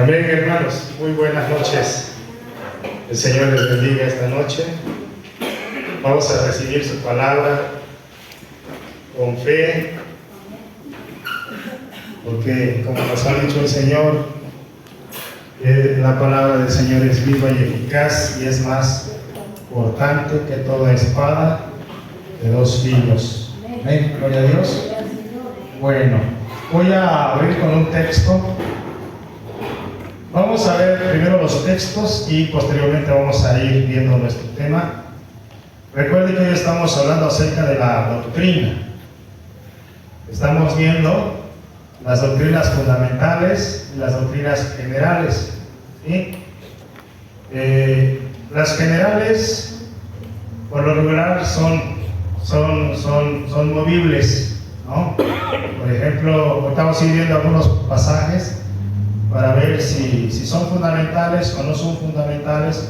Amén, hermanos. Muy buenas noches. El Señor les bendiga esta noche. Vamos a recibir su palabra con fe, porque como nos ha dicho el Señor, la palabra del Señor es viva y eficaz y es más cortante que toda espada de dos filos. Amén. Gloria a Dios. Bueno, voy a abrir con un texto. Vamos a ver primero los textos y posteriormente vamos a ir viendo nuestro tema. Recuerden que hoy estamos hablando acerca de la doctrina. Estamos viendo las doctrinas fundamentales y las doctrinas generales, ¿sí? Las generales, por lo regular, son movibles, ¿no? Por ejemplo, estamos viendo algunos pasajes para ver si son fundamentales o no son fundamentales,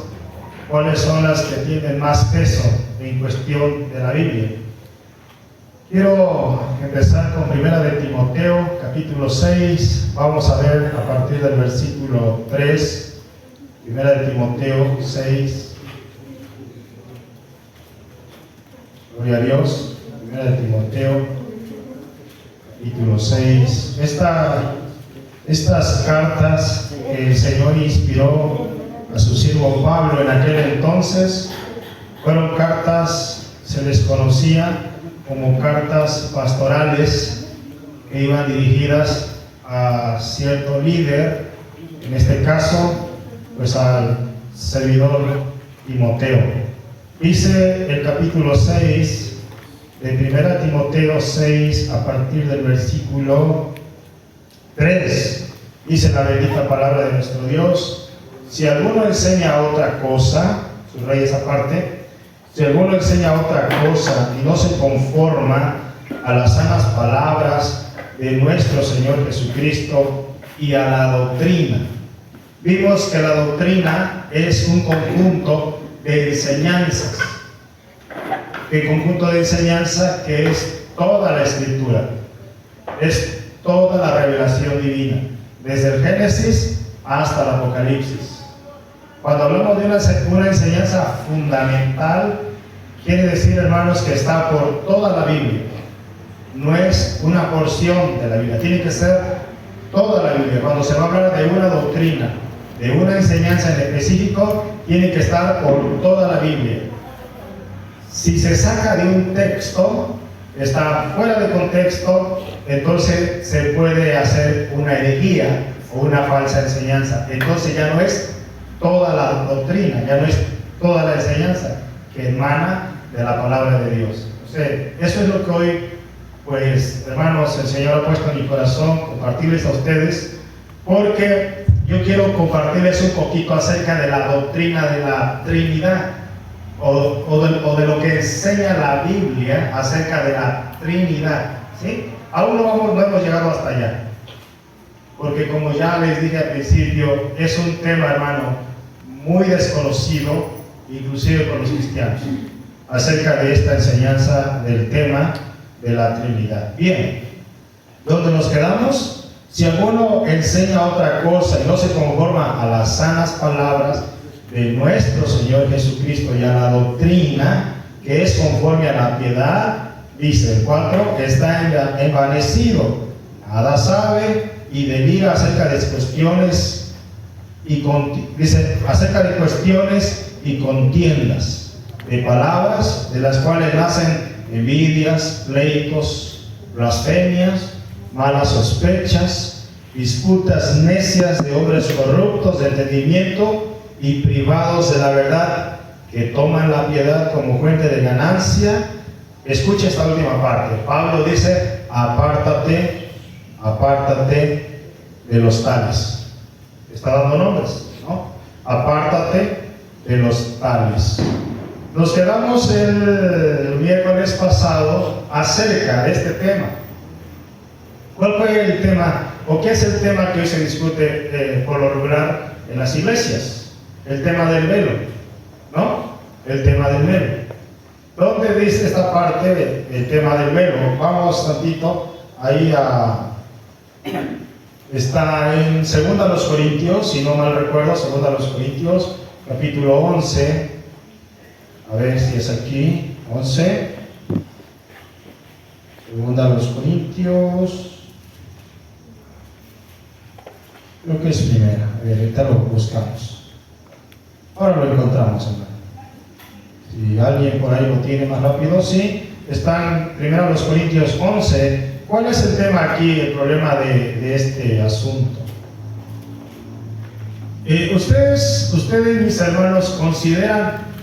cuáles son las que tienen más peso en cuestión de la Biblia. Quiero empezar con 1 de Timoteo, capítulo 6. Vamos a ver a partir del versículo 3. 1 de Timoteo 6. Gloria a Dios. 1 de Timoteo, capítulo 6. Estas cartas que el Señor inspiró a su siervo Pablo en aquel entonces fueron cartas, se les conocía como cartas pastorales, que iban dirigidas a cierto líder, en este caso pues al servidor Timoteo. Dice el capítulo 6 de 1 Timoteo 6 a partir del versículo 3, dice la bendita palabra de nuestro Dios: si alguno enseña otra cosa, subraya esa parte, si alguno enseña otra cosa y no se conforma a las sanas palabras de nuestro Señor Jesucristo y a la doctrina. Vimos que la doctrina es un conjunto de enseñanzas. El conjunto de enseñanza que es toda la Escritura, es toda la revelación divina, desde el Génesis hasta el Apocalipsis. Cuando hablamos de una enseñanza fundamental, quiere decir, hermanos, que está por toda la Biblia. No es una porción de la Biblia, tiene que ser toda la Biblia. Cuando se va a hablar de una doctrina, de una enseñanza en específico, tiene que estar por toda la Biblia. Si se saca de un texto, está fuera de contexto, entonces se puede hacer una herejía o una falsa enseñanza. Entonces ya no es toda la doctrina, ya no es toda la enseñanza que emana de la palabra de Dios. O sea, eso es lo que hoy, pues, hermanos, el Señor ha puesto en mi corazón compartirles a ustedes, porque yo quiero compartirles un poquito acerca de la doctrina de la Trinidad, o de lo que enseña la Biblia acerca de la Trinidad, ¿sí? Aún no hemos llegado hasta allá, porque como ya les dije al principio, es un tema, hermano, muy desconocido, inclusive por los cristianos, acerca de esta enseñanza del tema de la Trinidad. Bien, ¿dónde nos quedamos? Si alguno enseña otra cosa y no se conforma a las sanas palabras de nuestro Señor Jesucristo y a la doctrina que es conforme a la piedad, dice el 4, está envanecido, nada sabe y delira acerca de cuestiones acerca de cuestiones y contiendas, de palabras de las cuales nacen envidias, pleitos, blasfemias, malas sospechas, disputas necias de hombres corruptos de entendimiento y privados de la verdad, que toman la piedad como fuente de ganancia. Escucha esta última parte. Pablo dice: apártate de los tales. Está dando nombres, ¿no? Apártate de los tales. Nos quedamos el miércoles pasado acerca de este tema. ¿Cuál fue el tema, o qué es el tema que hoy se discute por lo regular en las iglesias? El tema del velo, ¿no? El tema del velo. ¿Dónde dice esta parte del tema del velo? Vamos tantito ahí a Está en 2 Corintios, si no mal recuerdo, 2 Corintios, capítulo 11. A ver si es aquí, 11. 2 Corintios. Creo que es primera. A ver, ahorita lo buscamos. Ahora lo encontramos, hermano. Si alguien por ahí lo tiene más rápido, sí. Está en 2 Corintios 11. ¿Cuál es el tema aquí, el problema de este asunto? Ustedes, mis hermanos,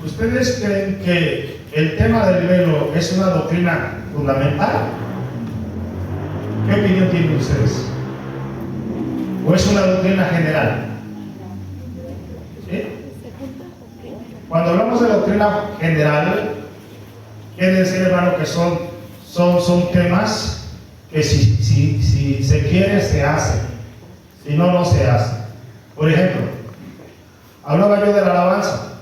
¿ustedes creen que el tema del velo es una doctrina fundamental? ¿Qué opinión tienen ustedes? ¿O es una doctrina general? ¿Sí? Cuando hablamos de doctrina general, quiere decir, hermano, que son temas que si se quiere, se hace. Si no, no se hace. Por ejemplo, hablaba yo de la alabanza.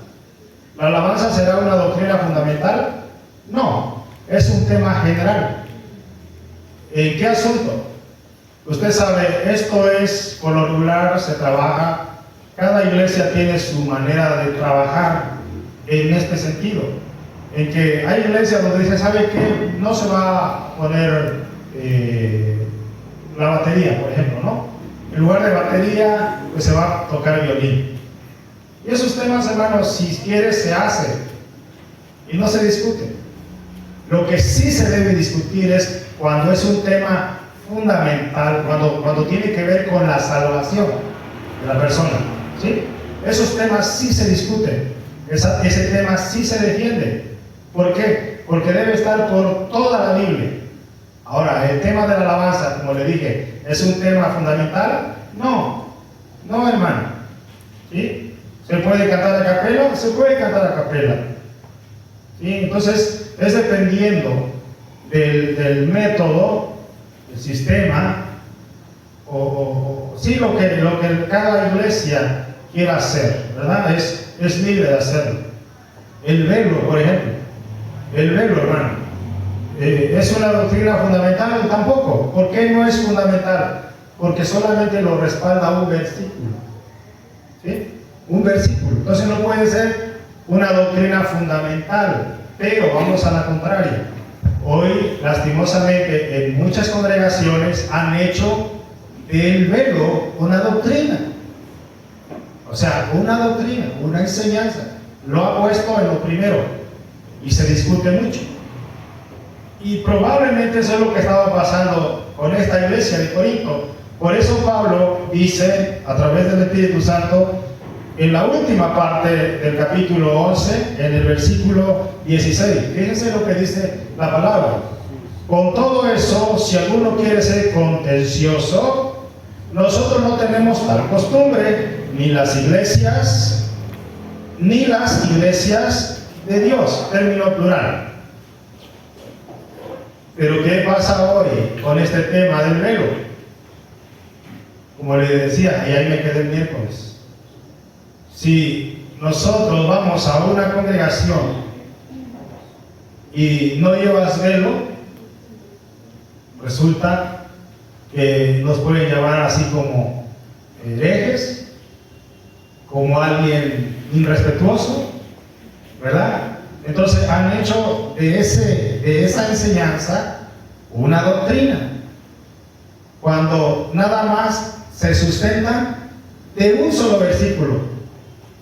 ¿La alabanza será una doctrina fundamental? No, es un tema general. ¿En qué asunto? Usted sabe, esto es, por lo regular, se trabaja, cada iglesia tiene su manera de trabajar en este sentido. En que hay iglesias donde dice, ¿sabe qué? No se va a poner la batería, por ejemplo, ¿no? En lugar de batería, pues se va a tocar el violín. Y esos temas, hermanos, si quiere, se hace y no se discute. Lo que sí se debe discutir es cuando es un tema fundamental, cuando tiene que ver con la salvación de la persona, ¿sí? Esos temas sí se discuten, ese tema sí se defiende. ¿Por qué? Porque debe estar por toda la Biblia. Ahora, el tema de la alabanza, como le dije, ¿es un tema fundamental? No, hermano. ¿Sí? ¿Se puede cantar a capela? Se puede cantar a capela. ¿Sí? Entonces, es dependiendo del método, el sistema, sí, lo que cada iglesia quiera hacer, ¿verdad? Es libre de hacerlo. El velo, por ejemplo. El velo, hermano. ¿Es una doctrina fundamental? Tampoco. ¿Por qué no es fundamental? Porque solamente lo respalda un versículo. ¿Sí? Un versículo. Entonces no puede ser una doctrina fundamental. Pero vamos a la contraria. Hoy, lastimosamente, en muchas congregaciones han hecho del velo una doctrina. O sea, una doctrina, una enseñanza. Lo ha puesto en lo primero y se discute mucho. Y probablemente eso es lo que estaba pasando con esta iglesia de Corinto. Por eso Pablo dice, a través del Espíritu Santo, en la última parte del capítulo 11, en el versículo 16, fíjense lo que dice la palabra. Con todo eso, si alguno quiere ser contencioso, nosotros no tenemos tal costumbre, ni las iglesias de Dios, término plural. Pero ¿qué pasa hoy con este tema del velo? Como le decía, y ahí me quedé el miércoles. Si nosotros vamos a una congregación y no llevas velo, resulta que nos pueden llamar así como herejes, como alguien irrespetuoso, ¿verdad? Entonces han hecho de esa enseñanza una doctrina, cuando nada más se sustentan de un solo versículo.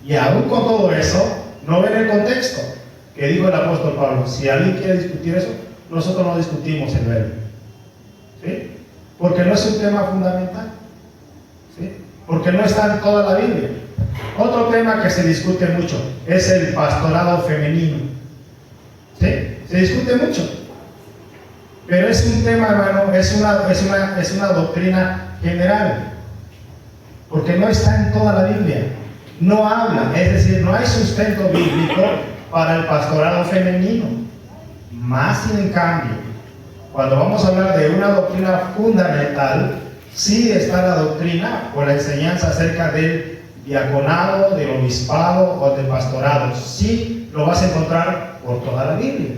Y aún con todo eso, no ven el contexto que dijo el apóstol Pablo. Si alguien quiere discutir eso, nosotros no discutimos el velo, ¿sí? Porque no es un tema fundamental, ¿sí? Porque no está en toda la Biblia. Otro tema que se discute mucho es el pastorado femenino, ¿sí? Se discute mucho, pero es un tema, hermano, es una doctrina general, porque no está en toda la Biblia. No habla, es decir, no hay sustento bíblico para el pastorado femenino. Más sin en cambio, cuando vamos a hablar de una doctrina fundamental, sí está la doctrina o la enseñanza acerca del diaconado, del obispado o del pastorado. Sí lo vas a encontrar por toda la Biblia.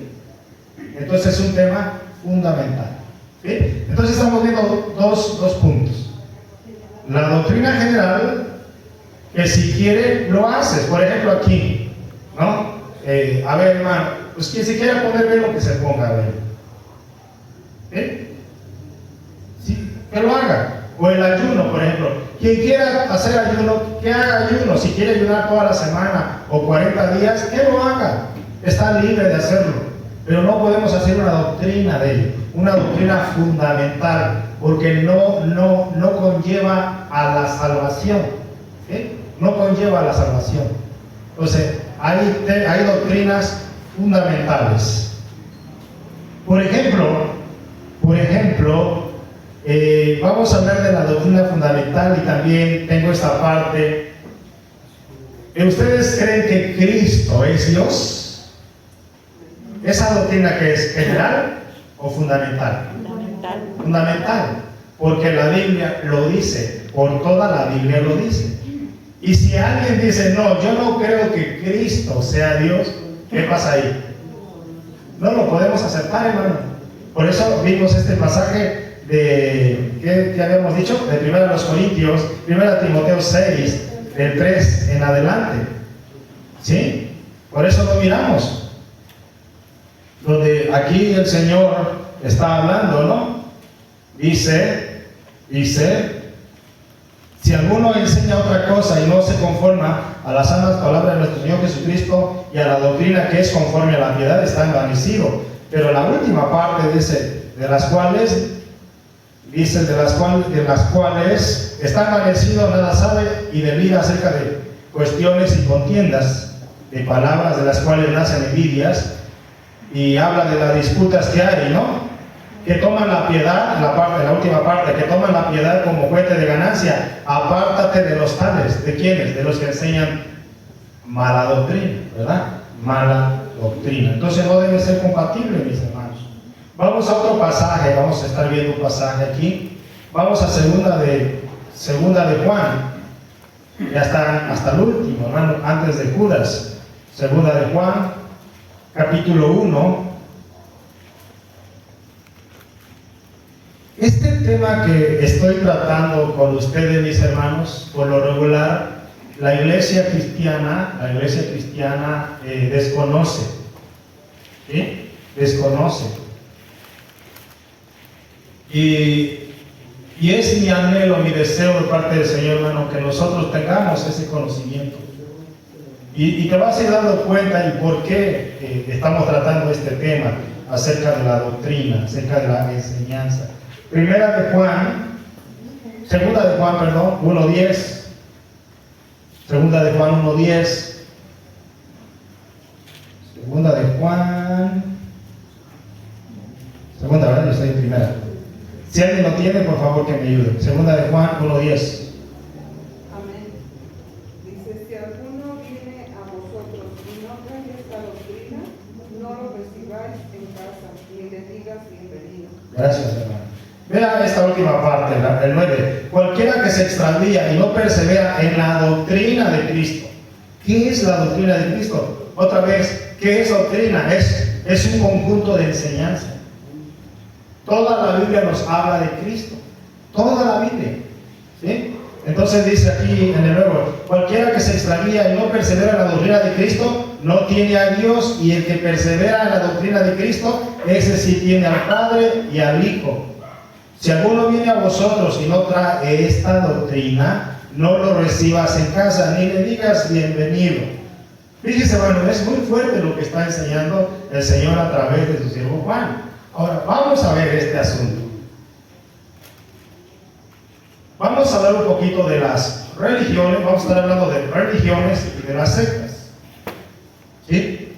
Entonces es un tema fundamental, ¿sí? Entonces estamos viendo dos puntos. la doctrina general, que si quiere lo haces. Por ejemplo aquí, ¿no? A ver, hermano, pues quien se quiera poner bien lo que se ponga, a ver. Sí, que lo haga. O el ayuno, por ejemplo. Quien quiera hacer ayuno, que haga ayuno. Si quiere ayunar toda la semana o 40 días, que lo haga. Está libre de hacerlo. Pero no podemos hacer una doctrina de ello, una doctrina fundamental, porque no conlleva a la salvación. ¿Sí? No conlleva a la salvación. Entonces, hay doctrinas fundamentales. Por ejemplo, vamos a hablar de la doctrina fundamental y también tengo esta parte. ¿Ustedes creen que Cristo es Dios? ¿Esa doctrina que es general o fundamental? Fundamental. Fundamental, porque la Biblia lo dice, por toda la Biblia lo dice. Y si alguien dice, no, yo no creo que Cristo sea Dios, ¿qué pasa ahí? No lo podemos aceptar, hermano. Por eso vimos este pasaje de, ¿qué habíamos dicho? De 1 Corintios, 1 Timoteo 6, del 3 en adelante. ¿Sí? Por eso lo miramos. Donde aquí el Señor está hablando, ¿no? Dice, si alguno enseña otra cosa y no se conforma a las santas palabras de nuestro Señor Jesucristo y a la doctrina que es conforme a la piedad, está envanecido. Pero la última parte dice, de las cuales está envanecido, nada sabe y delira acerca de cuestiones y contiendas, de palabras de las cuales nacen envidias, y habla de las disputas que hay, ¿no? Que toman la piedad, la última parte, que toman la piedad como fuente de ganancia. Apártate de los tales. ¿De quiénes? De los que enseñan mala doctrina, ¿verdad? Mala doctrina. Entonces no debe ser compatible, mis hermanos. Vamos a otro pasaje, vamos a estar viendo un pasaje aquí. Vamos a segunda de Juan. Ya está hasta el último, hermano, antes de Judas. Segunda de Juan, capítulo 1. Este tema que estoy tratando con ustedes, mis hermanos, por lo regular, la iglesia cristiana desconoce. ¿Sí? Desconoce. Y es mi anhelo, mi deseo de parte del Señor, hermano, que nosotros tengamos ese conocimiento. Y te vas a ir dando cuenta y por qué estamos tratando este tema acerca de la doctrina, acerca de la enseñanza. Segunda de Juan, 1:10. Segunda de Juan 1:10. ¿Verdad? Yo estoy en primera. Si alguien lo tiene, por favor que me ayude. Segunda de Juan 1:10. Amén. Dice, si alguno viene a vosotros y no trae esta doctrina, no lo recibáis en casa, ni le digas bienvenido. Gracias, hermano. Vea esta última parte, el 9. Cualquiera que se extravía y no persevera en la doctrina de Cristo. ¿Qué es la doctrina de Cristo? Otra vez, ¿qué es doctrina? Es un conjunto de enseñanza. Toda la Biblia nos habla de Cristo. Toda la Biblia. ¿Sí? Entonces dice aquí en el nuevo, cualquiera que se extravía y no persevera en la doctrina de Cristo, no tiene a Dios, y el que persevera en la doctrina de Cristo, ese sí tiene al Padre y al Hijo. Si alguno viene a vosotros y no trae esta doctrina, no lo recibas en casa, ni le digas bienvenido. Fíjese, bueno, es muy fuerte lo que está enseñando el Señor a través de su siervo Juan. Ahora, vamos a ver este asunto. Vamos a hablar un poquito de las religiones, vamos a estar hablando de religiones y de las sectas. ¿Sí?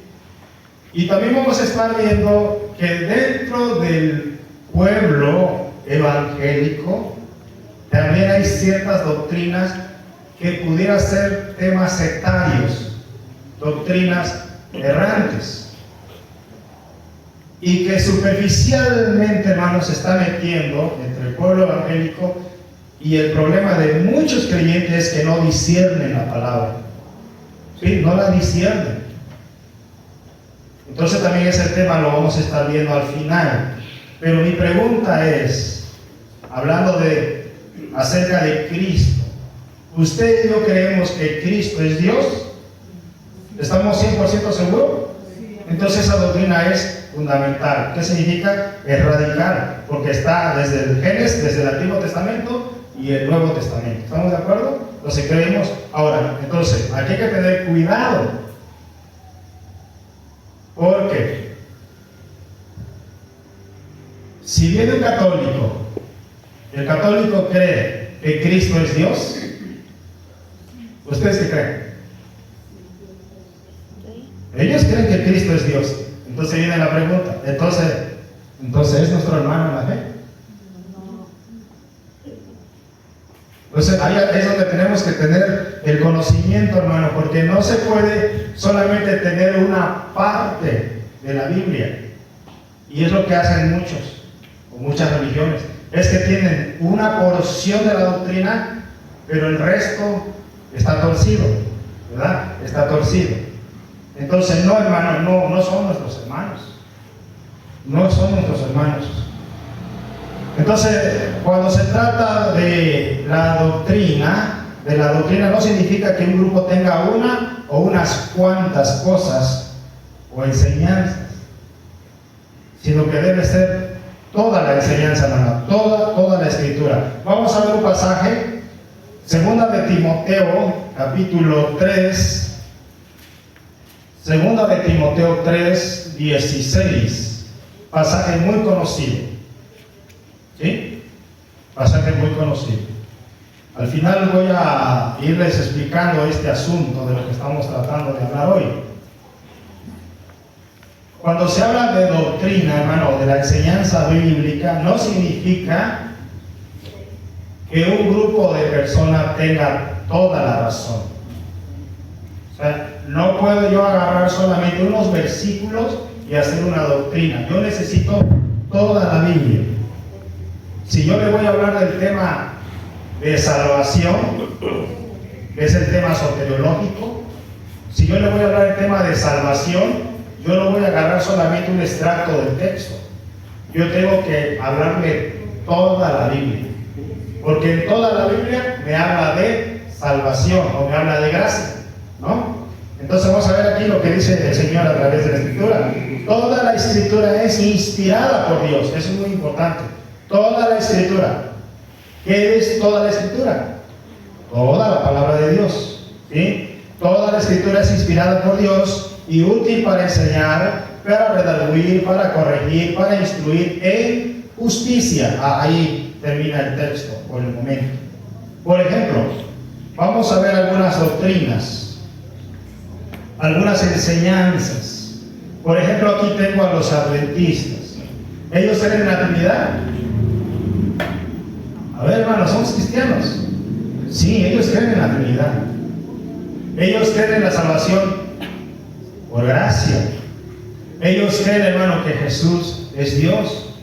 Y también vamos a estar viendo que dentro del pueblo evangélico también hay ciertas doctrinas que pudieran ser temas sectarios, doctrinas errantes, y que superficialmente, hermanos, se está metiendo entre el pueblo evangélico. Y el problema de muchos creyentes es que no disciernen la palabra. ¿Sí? No la disciernen. Entonces también ese tema lo vamos a estar viendo al final. Pero mi pregunta es, hablando de acerca de Cristo. ¿Usted y yo creemos que Cristo es Dios? ¿Estamos 100% seguros? Entonces esa doctrina es fundamental. ¿Qué significa? Es radical, porque está desde el Génesis, desde el Antiguo Testamento y el Nuevo Testamento. ¿Estamos de acuerdo? Entonces creemos. Ahora, entonces, aquí hay que tener cuidado, porque si viene un católico, el católico cree que Cristo es Dios, ¿ustedes qué creen? Ellos creen que Cristo es Dios. Entonces viene la pregunta, entonces ¿es nuestro hermano en la fe? Entonces ahí es donde tenemos que tener el conocimiento, hermano, porque no se puede solamente tener una parte de la Biblia. Y es lo que hacen muchos, o muchas religiones, es que tienen una porción de la doctrina, pero el resto está torcido, ¿verdad? Está torcido. Entonces, no, hermano, no son nuestros hermanos. No son nuestros hermanos. Entonces, cuando se trata de la doctrina no significa que un grupo tenga una o unas cuantas cosas o enseñanzas, sino que debe ser toda la enseñanza, hermano, toda la escritura. Vamos a ver un pasaje, 2 de Timoteo, capítulo 3, 2 de Timoteo 3, 16, pasaje muy conocido. ¿Sí? Pasaje muy conocido. Al final voy a irles explicando este asunto de lo que estamos tratando de hablar hoy. Cuando se habla de doctrina, hermano, de la enseñanza bíblica, no significa que un grupo de personas tenga toda la razón. O sea, no puedo yo agarrar solamente unos versículos y hacer una doctrina. Yo necesito toda la Biblia. Si yo le voy a hablar del tema de salvación, que es el tema soteriológico, si yo le voy a hablar del tema de salvación, yo no voy a agarrar solamente un extracto del texto. Yo tengo que hablarle toda la Biblia, porque en toda la Biblia me habla de salvación o me habla de gracia, ¿no? Entonces vamos a ver aquí lo que dice el Señor a través de la Escritura. Toda la Escritura es inspirada por Dios. Eso es muy importante. Toda la Escritura. ¿Qué es toda la Escritura? Toda la palabra de Dios, ¿sí? Toda la Escritura es inspirada por Dios y útil para enseñar, para redarguir, para corregir, para instruir en justicia. Ahí termina el texto por el momento. Por ejemplo, vamos a ver algunas doctrinas, algunas enseñanzas. Por ejemplo, aquí tengo a los adventistas. ¿Ellos creen en la Trinidad? A ver, hermanos, ¿somos cristianos? Sí, ellos creen en la Trinidad. Ellos creen en la salvación por gracia. Ellos creen, hermano, que Jesús es Dios.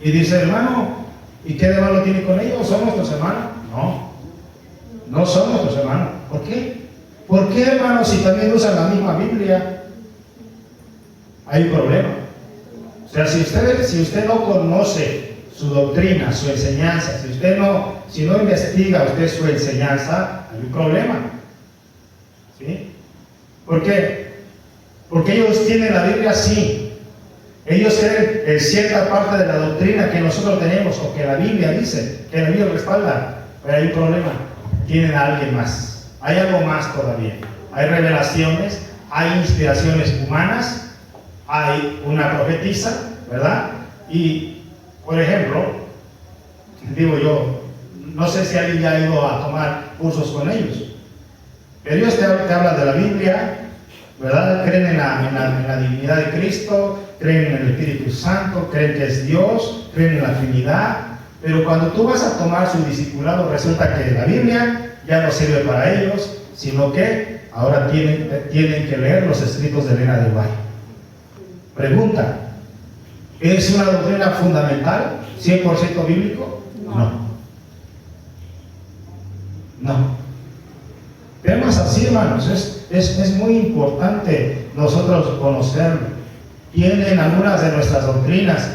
Y dice, hermano, ¿y qué de malo tiene con ellos? ¿Son nuestros hermanos? No son nuestros hermanos. ¿Por qué? ¿Por qué, hermano, si también usan la misma Biblia? Hay un problema. O sea, si usted no conoce su doctrina, su enseñanza, si no investiga usted su enseñanza, hay un problema. ¿Sí? ¿Por qué? Porque ellos tienen la Biblia así. Ellos creen en cierta parte de la doctrina que nosotros tenemos, o que la Biblia dice, que la Biblia respalda, pero hay un problema. Tienen a alguien más. Hay algo más todavía. Hay revelaciones, hay inspiraciones humanas, hay una profetisa, ¿verdad? Y, por ejemplo, digo yo, no sé si alguien ya ha ido a tomar cursos con ellos, pero ellos te hablan de la Biblia, ¿verdad? Creen en la divinidad de Cristo, creen en el Espíritu Santo, creen que es Dios, creen en la Trinidad, pero cuando tú vas a tomar su discipulado, resulta que la Biblia ya no sirve para ellos, sino que ahora tienen que leer los escritos de Elena de White. Pregunta, ¿es una doctrina fundamental, 100% bíblico? No. Temas así, hermanos, es muy importante nosotros conocerlo. Tienen algunas de nuestras doctrinas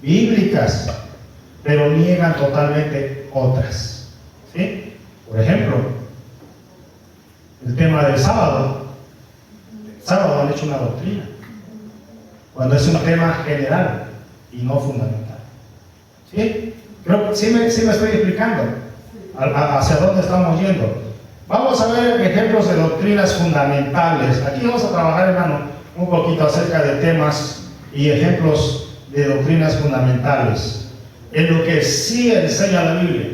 bíblicas, pero niegan totalmente otras. ¿Sí? Por ejemplo, el tema del sábado. El sábado han hecho una doctrina, cuando es un tema general y no fundamental. ¿Sí? Creo que sí me estoy explicando hacia dónde estamos yendo. Vamos a ver ejemplos de doctrinas fundamentales. Aquí vamos a trabajar, hermano, un poquito acerca de temas y ejemplos de doctrinas fundamentales, en lo que sí enseña la Biblia.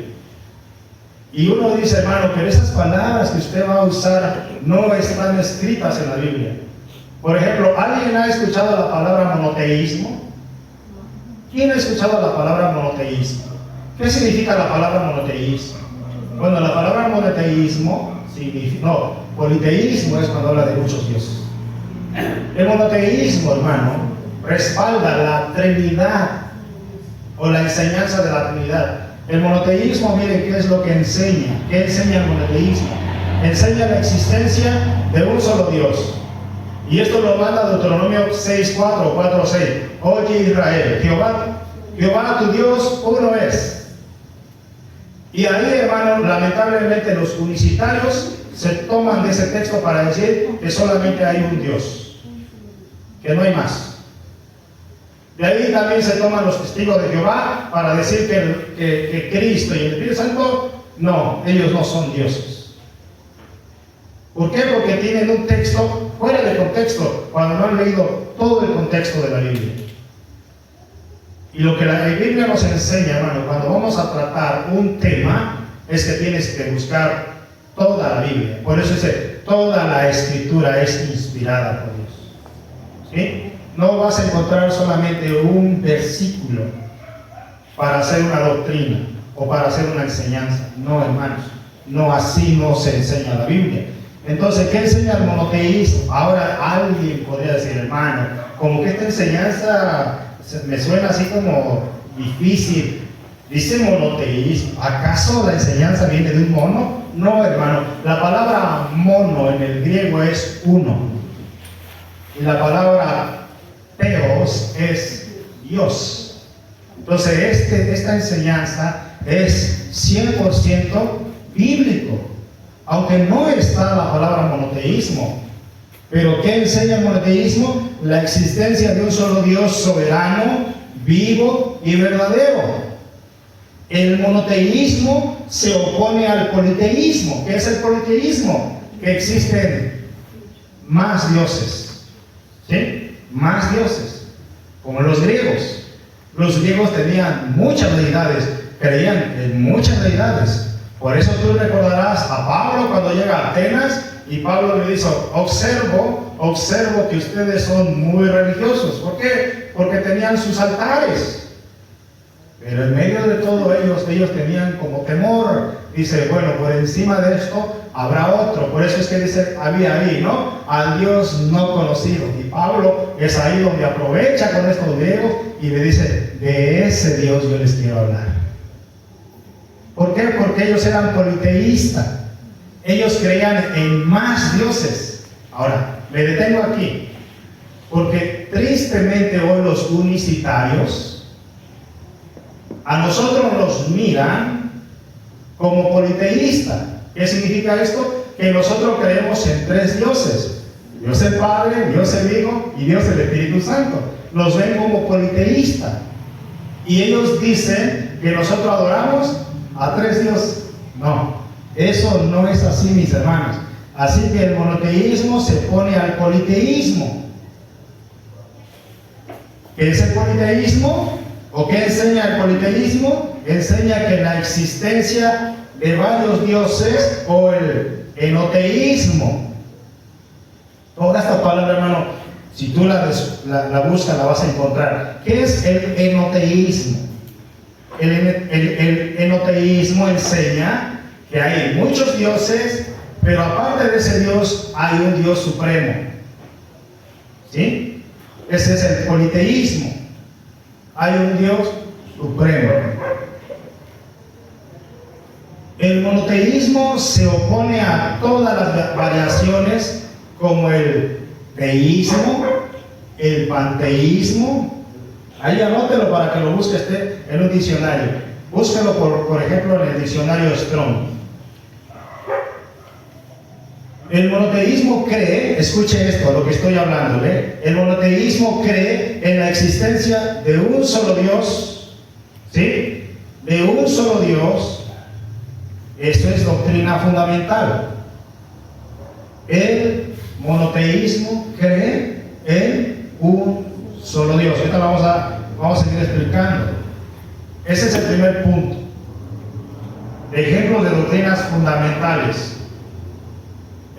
Y uno dice, hermano, pero esas palabras que usted va a usar no están escritas en la Biblia. Por ejemplo, ¿alguien ha escuchado la palabra monoteísmo? ¿Quién ha escuchado la palabra monoteísmo? ¿Qué significa la palabra monoteísmo? Bueno, la palabra monoteísmo significa, no, politeísmo es cuando habla de muchos dioses. El monoteísmo, hermano, respalda la Trinidad o la enseñanza de la Trinidad. El monoteísmo, mire, ¿qué es lo que enseña? ¿Qué enseña el monoteísmo? Enseña la existencia de un solo Dios. Y esto lo manda Deuteronomio 6:4, 4:6. Oye Israel, Jehová tu Dios uno es. Y ahí, hermano, lamentablemente los unicitarios se toman de ese texto para decir que solamente hay un Dios, que no hay más. De ahí también se toman los testigos de Jehová para decir que Cristo y el Espíritu Santo, no, ellos no son dioses. ¿Por qué? Porque tienen un texto fuera de contexto, cuando no han leído todo el contexto de la Biblia. Y lo que la Biblia nos enseña, hermano, cuando vamos a tratar un tema, es que tienes que buscar toda la Biblia. Por eso dice, toda la Escritura es inspirada por Dios. ¿Sí? No vas a encontrar solamente un versículo para hacer una doctrina o para hacer una enseñanza. No, hermanos, no, así no se enseña la Biblia. Entonces, ¿qué enseña el monoteísmo? Ahora alguien podría decir, hermano, como que esta enseñanza me suena así como difícil. Dice monoteísmo. ¿Acaso la enseñanza viene de un mono? No, hermano. La palabra mono en el griego es uno. Y la palabra Theos es Dios. Entonces, esta enseñanza es 100% bíblico. Aunque no está la palabra monoteísmo. Pero ¿qué enseña el monoteísmo? La existencia de un solo Dios soberano, vivo y verdadero. El monoteísmo se opone al politeísmo. ¿Qué es el politeísmo? Que existen más dioses. ¿Sí? Más dioses. Como los griegos. Los griegos tenían muchas deidades, creían en muchas deidades. Por eso tú recordarás a Pablo cuando llega a Atenas y Pablo le dice, observo que ustedes son muy religiosos. ¿Por qué? Porque tenían sus altares. Pero en medio de todo ellos tenían como temor. Dice, bueno, por encima de esto habrá otro. Por eso es que dice, había ahí, ¿no? Al Dios no conocido. Y Pablo es ahí donde aprovecha con estos griegos y le dice, de ese Dios yo les quiero hablar. ¿Por qué? Porque ellos eran politeístas. Ellos creían en más dioses. Ahora, me detengo aquí. Porque tristemente hoy los unicitarios a nosotros nos miran como politeístas. ¿Qué significa esto? Que nosotros creemos en tres dioses. Dios el Padre, Dios el Hijo y Dios el Espíritu Santo. Nos ven como politeístas. Y ellos dicen que nosotros adoramos a tres dioses. No, eso no es así, mis hermanos. Así que el monoteísmo se opone al politeísmo. ¿Qué es el politeísmo? ¿O qué enseña el politeísmo? Enseña que la existencia de varios dioses, o el enoteísmo. Toda esta palabra, hermano, si tú la buscas, la vas a encontrar. ¿Qué es el enoteísmo? El enoteísmo enseña que hay muchos dioses, pero aparte de ese Dios hay un Dios supremo. ¿Sí? Ese es el politeísmo. Hay un Dios supremo. El monoteísmo se opone a todas las variaciones como el teísmo, el panteísmo Ahí anótelo para que lo busque esté en un diccionario. Búsquelo por ejemplo en el diccionario Strong. El monoteísmo cree, escuche esto, lo que estoy hablando, el monoteísmo cree en la existencia de un solo Dios, ¿sí? De un solo Dios. Esto es doctrina fundamental. El monoteísmo cree en un solo Dios. Ahorita vamos a seguir explicando. Ese es el primer punto. Ejemplos de doctrinas fundamentales.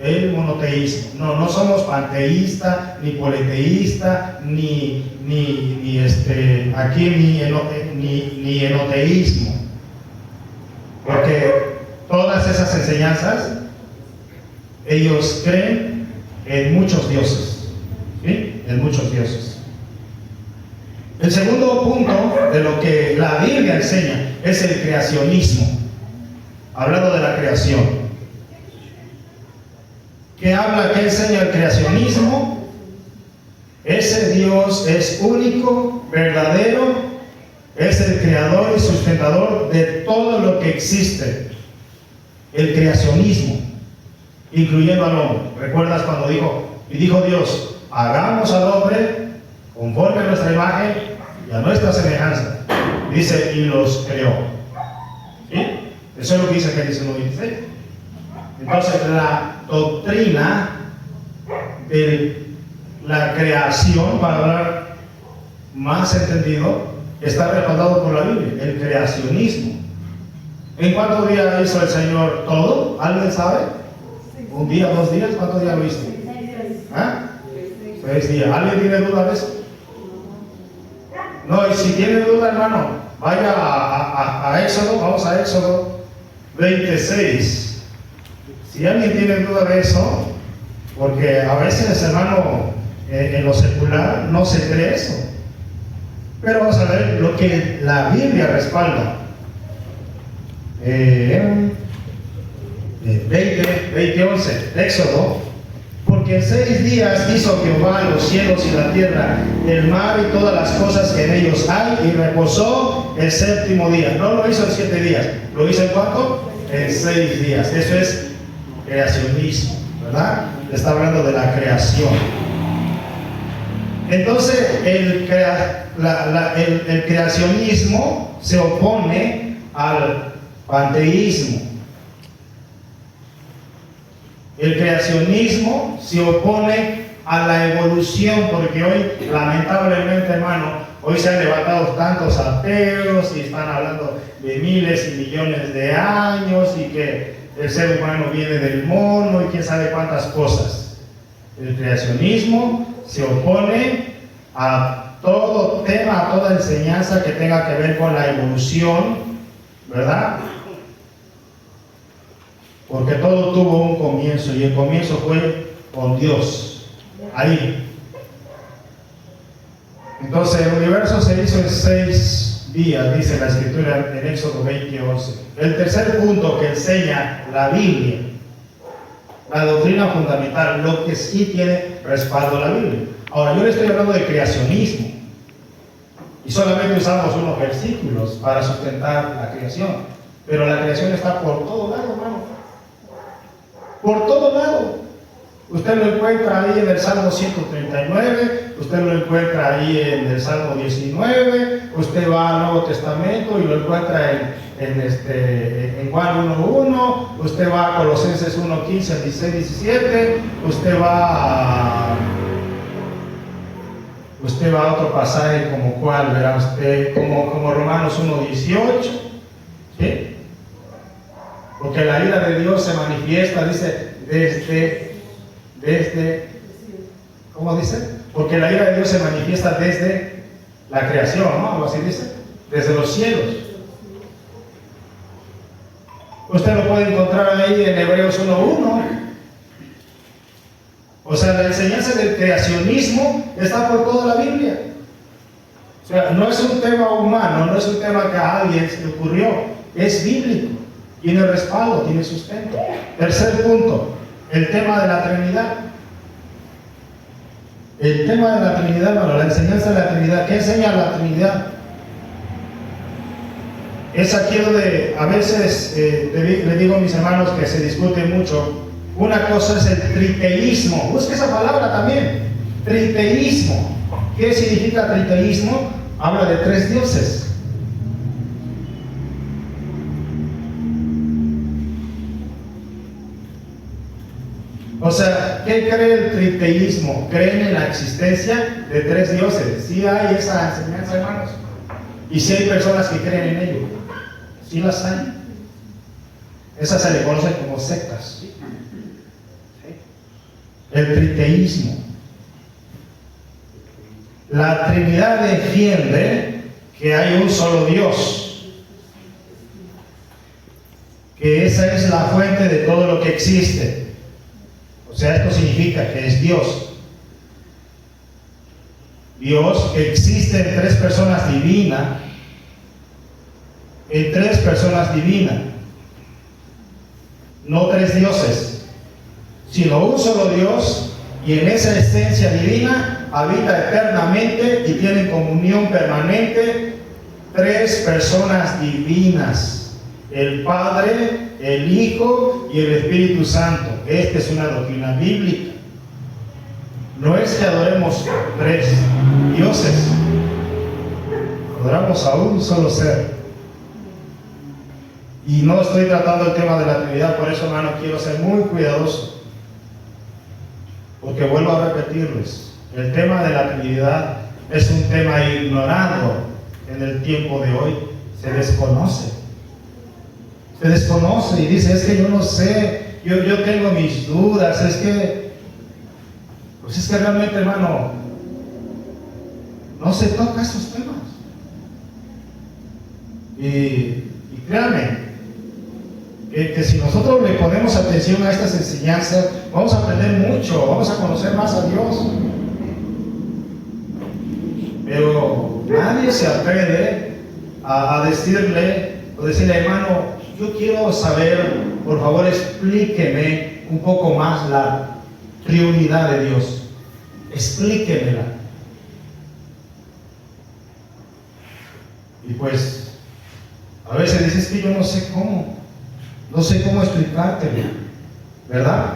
El monoteísmo. No somos panteísta, ni politeísta, ni enoteísmo. Porque todas esas enseñanzas, ellos creen en muchos dioses, ¿sí? En muchos dioses. El segundo punto de lo que la Biblia enseña es el creacionismo. Hablando de la creación. ¿Qué habla? ¿Qué enseña el creacionismo? Ese Dios es único, verdadero, es el creador y sustentador de todo lo que existe. El creacionismo, incluyendo al hombre. ¿Recuerdas cuando dijo Dios, hagamos al hombre conforme a nuestra imagen y a nuestra semejanza? Dice, y los creó. ¿Sí? Eso es lo que dice Génesis 1:26. Entonces, la doctrina de la creación, para hablar más entendido, está respaldado por la Biblia, el creacionismo. ¿En cuántos días hizo el Señor todo? ¿Alguien sabe? ¿Un día, 2 días? ¿Cuántos días lo hizo? 6 días. ¿Alguien tiene duda de eso? No, y si tiene duda, hermano, vaya a Éxodo, vamos a Éxodo 26. Si alguien tiene duda de eso, porque a veces, hermano, en lo secular no se cree eso. Pero vamos a ver lo que la Biblia respalda. 20:11, Éxodo. Porque en 6 días hizo Jehová los cielos y la tierra, el mar y todas las cosas que en ellos hay, y reposó el 7º día. No lo hizo en 7 días, ¿lo hizo en cuánto? En 6 días. Eso es creacionismo, ¿verdad? Está hablando de la creación. Entonces, el creacionismo se opone al panteísmo. El creacionismo se opone a la evolución, porque hoy, lamentablemente, hermano, hoy se han levantado tantos ateos y están hablando de miles y millones de años y que el ser humano viene del mono y quién sabe cuántas cosas. El creacionismo se opone a todo tema, a toda enseñanza que tenga que ver con la evolución, ¿verdad? Porque todo tuvo un comienzo y el comienzo fue con Dios. Ahí. Entonces el universo se hizo en 6 días, dice la escritura en Éxodo 20:11. El tercer punto que enseña la Biblia, la doctrina fundamental, lo que sí tiene respaldo la Biblia. Ahora, yo le estoy hablando de creacionismo y solamente usamos unos versículos para sustentar la creación, pero la creación está por todo lado, hermano. Por todo lado. Usted lo encuentra ahí en el Salmo 139, usted lo encuentra ahí en el Salmo 19, usted va al Nuevo Testamento y lo encuentra en Juan 1:1, usted va a Colosenses 1:15, 16, 17, usted va a otro pasaje como cuál, verá usted, como Romanos 1:18, ¿sí? Porque la ira de Dios se manifiesta, dice, desde, ¿cómo dice? Porque la ira de Dios se manifiesta desde la creación, ¿no? Algo así dice, desde los cielos. Usted lo puede encontrar ahí en Hebreos 1:1. O sea, la enseñanza del creacionismo está por toda la Biblia. O sea, no es un tema humano, no es un tema que a alguien se le ocurrió, es bíblico. Tiene respaldo, tiene sustento. Tercer punto, el tema de la Trinidad. El tema de la Trinidad, hermano, la enseñanza de la Trinidad. ¿Qué enseña la Trinidad? Es aquí donde a veces le digo a mis hermanos que se discute mucho. Una cosa es el triteísmo. Busque esa palabra también. Triteísmo. ¿Qué significa triteísmo? Habla de 3 dioses. O sea, ¿qué cree el triteísmo? ¿Creen en la existencia de 3 dioses? Sí hay esa enseñanza, hermanos. Y sí hay personas que creen en ello. Sí las hay. Esas se le conocen como sectas. El triteísmo. La Trinidad defiende que hay un solo Dios, que esa es la fuente de todo lo que existe. O sea, esto significa que es Dios. Dios que existe en 3 personas divinas, en 3 personas divinas, no 3 dioses, sino un solo Dios, y en esa esencia divina habita eternamente y tienen comunión permanente 3 personas divinas: el Padre, el Hijo y el Espíritu Santo. Esta es una doctrina bíblica. No es que adoremos 3 dioses, adoramos a un solo ser. Y no estoy tratando el tema de la Trinidad, por eso, hermano, quiero ser muy cuidadoso, porque vuelvo a repetirles, el tema de la Trinidad es un tema ignorado en el tiempo de hoy. Se desconoce y dice: es que yo no sé, yo tengo mis dudas, es que realmente, hermano, no se toca esos temas. Y créanme que si nosotros le ponemos atención a estas enseñanzas, vamos a aprender mucho, vamos a conocer más a Dios. Pero nadie se atreve a decirle, hermano, yo quiero saber, por favor, explíqueme un poco más la Trinidad de Dios. Explíquemela. Y pues, a veces dices que yo no sé cómo explicártelo, ¿verdad?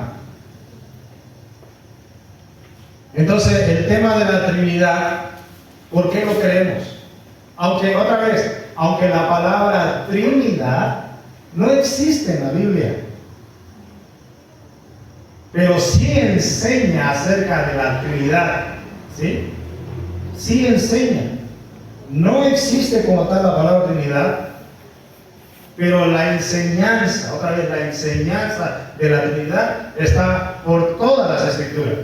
Entonces, el tema de la Trinidad, ¿por qué lo creemos? Aunque la palabra Trinidad no existe en la Biblia, pero sí enseña acerca de la Trinidad, ¿sí? Sí enseña. No existe como tal la palabra Trinidad, pero la enseñanza de la Trinidad está por todas las Escrituras.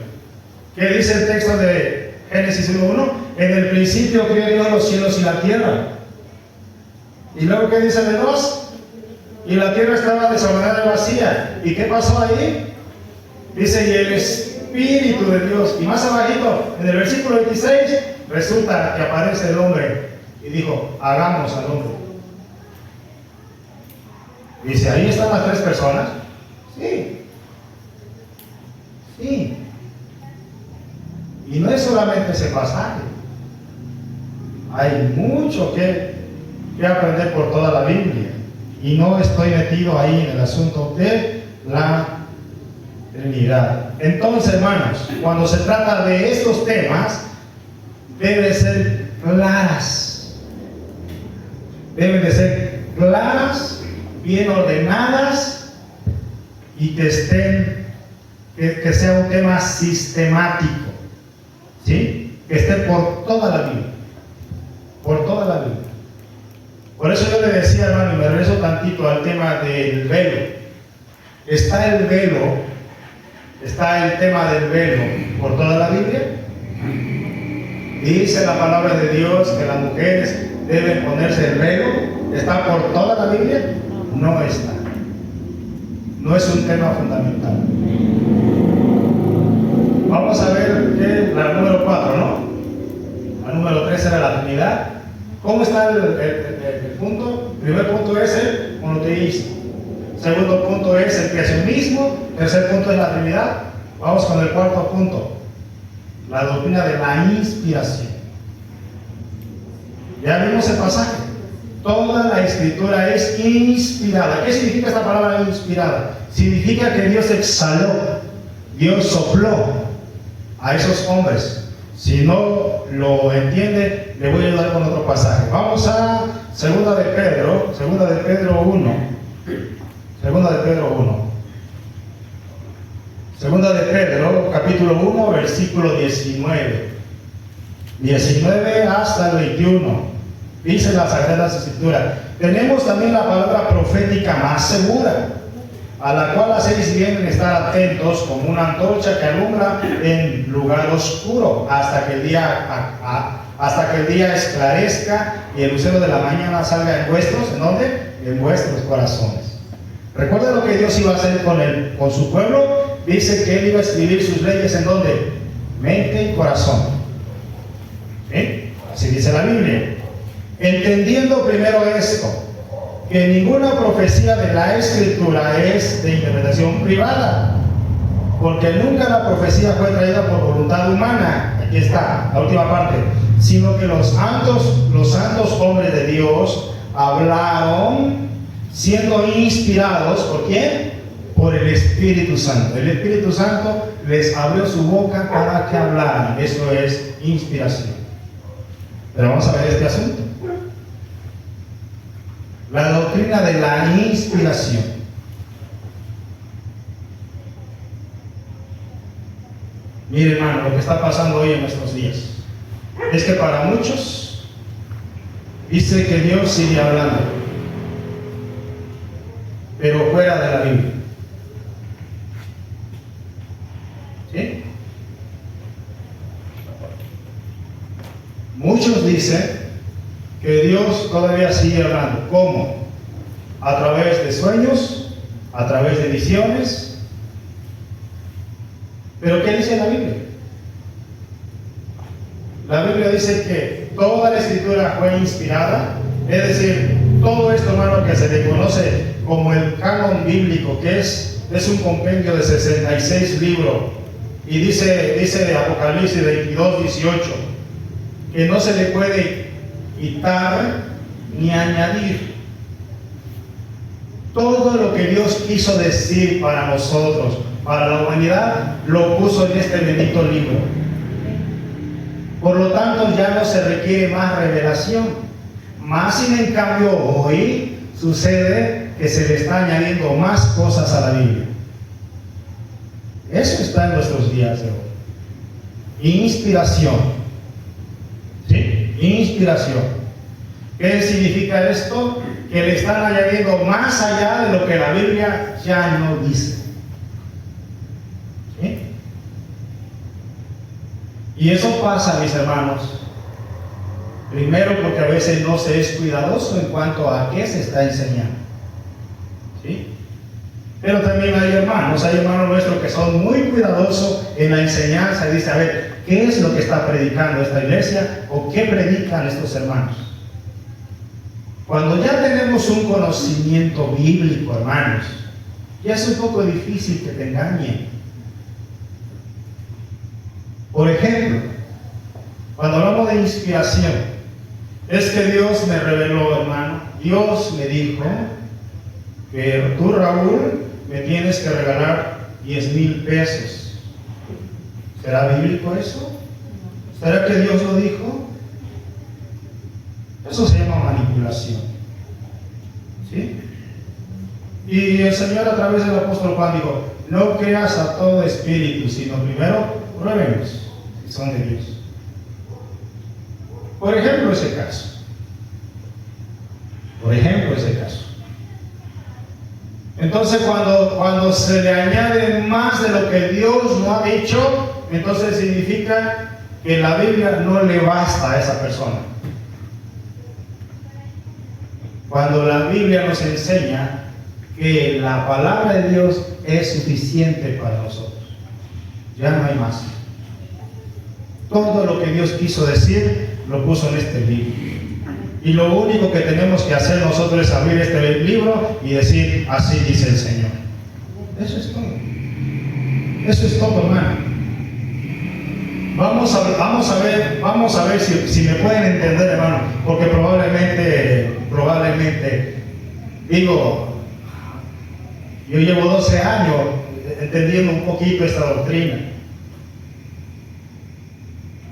¿Qué dice el texto de Génesis 1:1? En el principio creó Dios los cielos y la tierra. Y luego, ¿qué dice el 2? Y la tierra estaba desordenada y vacía. ¿Y qué pasó ahí? Dice: y el Espíritu de Dios. Y más abajito, en el versículo 26, resulta que aparece el hombre y dijo: hagamos al hombre. Dice: ahí están las 3 personas. Sí. Y no es solamente ese pasaje. Hay mucho que aprender por toda la Biblia. Y no estoy metido ahí en el asunto de la Trinidad. Entonces, hermanos, cuando se trata de estos temas, deben de ser claras. Deben de ser claras, bien ordenadas, y que sea un tema sistemático, ¿sí? Que esté por toda la Biblia. Por toda la Biblia. Por eso yo le decía, hermano, y me regreso tantito al tema del velo. Está el tema del velo por toda la Biblia. Dice la palabra de Dios que las mujeres deben ponerse el velo. ¿Está por toda la Biblia? No está. No es un tema fundamental. Vamos a ver la número 4, ¿no? La número 3 era la Trinidad. ¿Cómo está el punto? El primer punto es el monoteísmo. Segundo punto es el creacionismo. Tercer punto es la Trinidad. Vamos con el cuarto punto. La doctrina de la inspiración. Ya vimos el pasaje. Toda la escritura es inspirada. ¿Qué significa esta palabra inspirada? Significa que Dios exhaló, Dios sopló a esos hombres. Si no lo entiende, le voy a ayudar con otro pasaje. Vamos a Segunda de Pedro 1. Segunda de Pedro 1. Segunda de Pedro, capítulo 1, versículo 19. 19 hasta el 21. Dice las Sagradas Escrituras. Tenemos también la palabra profética más segura, a la cual hacéis bien en estar atentos como una antorcha que alumbra en lugar oscuro hasta que el día esclarezca y el lucero de la mañana salga en vuestros, ¿en dónde? En vuestros corazones. Recuerda lo que Dios iba a hacer con su pueblo. Dice que Él iba a escribir sus leyes ¿en dónde? Mente y corazón. ¿Sí? Así dice la Biblia. Entendiendo primero esto, que ninguna profecía de la Escritura es de interpretación privada, porque nunca la profecía fue traída por voluntad humana, aquí está, la última parte, sino que los santos hombres de Dios hablaron siendo inspirados, ¿por quién? Por el Espíritu Santo. El Espíritu Santo les abrió su boca para que hablaran. Eso es inspiración. Pero vamos a ver este asunto. La doctrina de la inspiración. Mire, hermano, lo que está pasando hoy en nuestros días es que para muchos dice que Dios sigue hablando, pero fuera de la Biblia. ¿Sí? Muchos dicen que Dios todavía sigue hablando. ¿Cómo? A través de sueños, a través de visiones. ¿Pero qué dice la Biblia? La Biblia dice que toda la Escritura fue inspirada, es decir, todo esto, hermano, que se le conoce como el canon bíblico, que es un compendio de 66 libros, y dice de Apocalipsis 22, 18, que no se le puede quitar ni añadir. Todo lo que Dios quiso decir para nosotros, para la humanidad, lo puso en este bendito libro. Por lo tanto, ya no se requiere más revelación. Más sin en cambio, hoy sucede que se le está añadiendo más cosas a la Biblia. Eso está en nuestros días de hoy. Inspiración. ¿Sí? Inspiración. ¿Qué significa esto? Que le están añadiendo más allá de lo que la Biblia ya no dice. ¿Sí? Y eso pasa, mis hermanos, primero porque a veces no se es cuidadoso en cuanto a qué se está enseñando. ¿Sí? Pero también hay hermanos nuestros que son muy cuidadosos en la enseñanza y dicen, a ver, ¿qué es lo que está predicando esta iglesia? ¿O qué predican estos hermanos? Cuando ya tenemos un conocimiento bíblico, hermanos, ya es un poco difícil que te engañen. Por ejemplo, cuando hablamos de inspiración, es que Dios me reveló, hermano, Dios me dijo que tú, Raúl, me tienes que regalar 10,000 pesos. ¿Será bíblico eso? ¿Será que Dios lo dijo? Eso se llama manipulación. ¿Sí? Y el Señor a través del apóstol Juan dijo, no creas a todo espíritu, sino primero pruébenlos si son de Dios. Por ejemplo, ese caso. Entonces, cuando se le añade más de lo que Dios no ha dicho, entonces significa que la Biblia no le basta a esa persona. Cuando la Biblia nos enseña que la palabra de Dios es suficiente para nosotros, ya no hay más. Todo lo que Dios quiso decir lo puso en este libro. Y lo único que tenemos que hacer nosotros es abrir este libro y decir, así dice el Señor. Eso es todo. Eso es todo, hermano. Vamos a ver si me pueden entender, hermano, porque probablemente, digo, yo llevo 12 años entendiendo un poquito esta doctrina,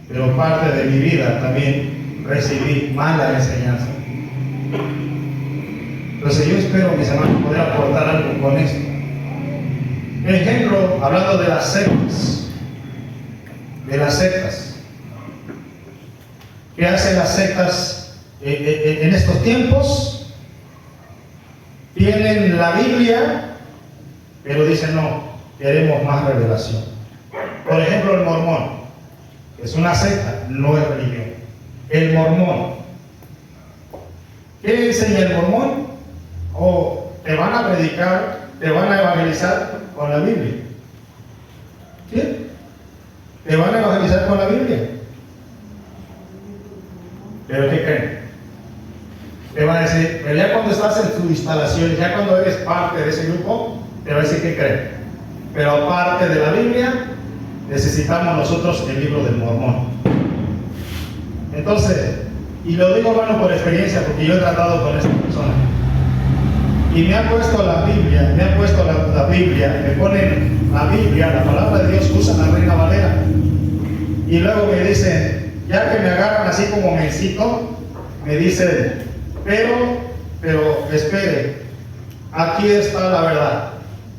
pero parte de mi vida también recibí mala enseñanza. Entonces yo espero, mis hermanos, poder aportar algo con esto. Por ejemplo, hablando de las sectas. ¿Qué hacen las sectas en estos tiempos? Tienen la Biblia, pero dicen no, queremos más revelación. Por ejemplo, el mormón es una secta, no es religión. El mormón, ¿qué enseña el mormón? Te van a predicar, te van a evangelizar con la Biblia. ¿Sí? Te van a evangelizar con la Biblia. ¿Pero qué creen? Te va a decir, pero ya cuando estás en tu instalación, ya cuando eres parte de ese grupo, te va a decir qué creen. Pero aparte de la Biblia, necesitamos nosotros el libro del mormón. Entonces, y lo digo, hermano, por experiencia, porque yo he tratado con esta persona. Y me han puesto la Biblia, me ponen la Biblia, la palabra de Dios, usan la Reina Valera. Y luego me dicen, ya que me agarran así como mencito, me dicen, pero espere, aquí está la verdad.